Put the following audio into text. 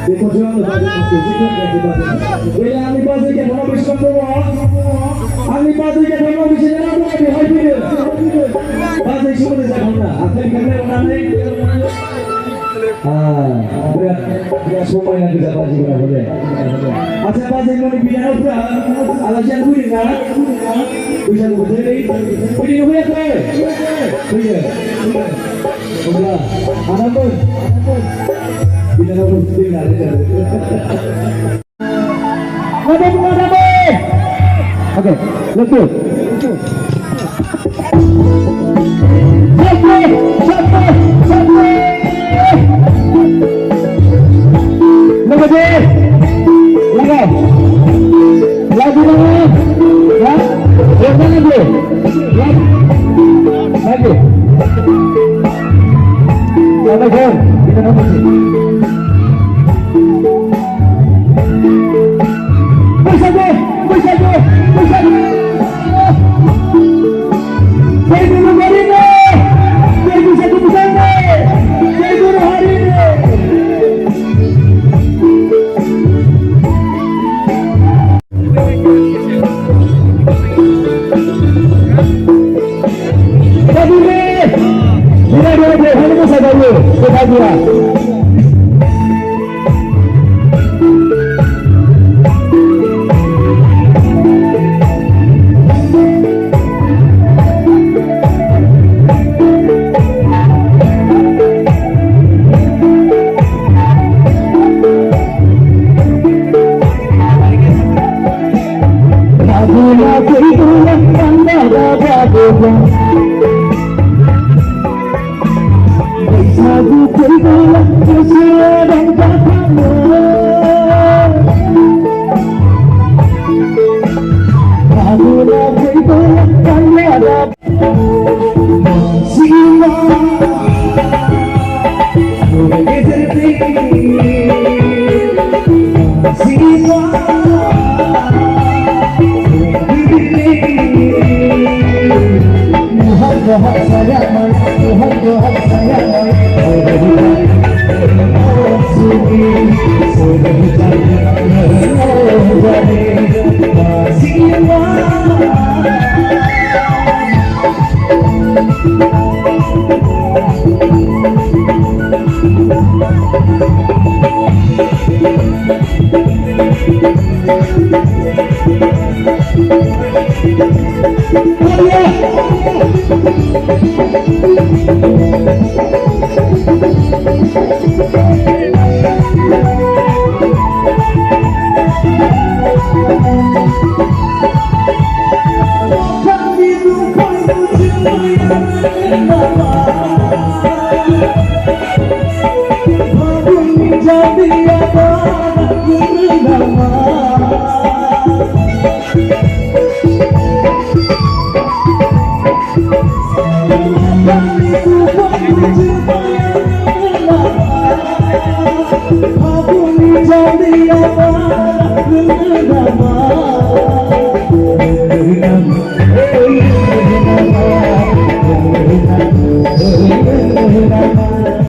Perjuangan Bila ahli bazar yang mana bisa ahli bazar yang mana bisa jalan tu kami hai pilih. Bazar semua dah jalan. Akhir kami orang ni. Berat semua yang kita bazar kita boleh. Asal bazar mana bila apa? Alasan tu ni kan? Bisa tu betul ni. Pilih apa yang pilih. Okey. Ada pun. Bila nak berhenti nak ada. Ada pun ada pun. Okay, let's go. Sampai. Nombor 2. Lagi mana? Ya? Yang mana dulu? Lagi. Ada kan? Kita nombor 2. Aku menjadi apa?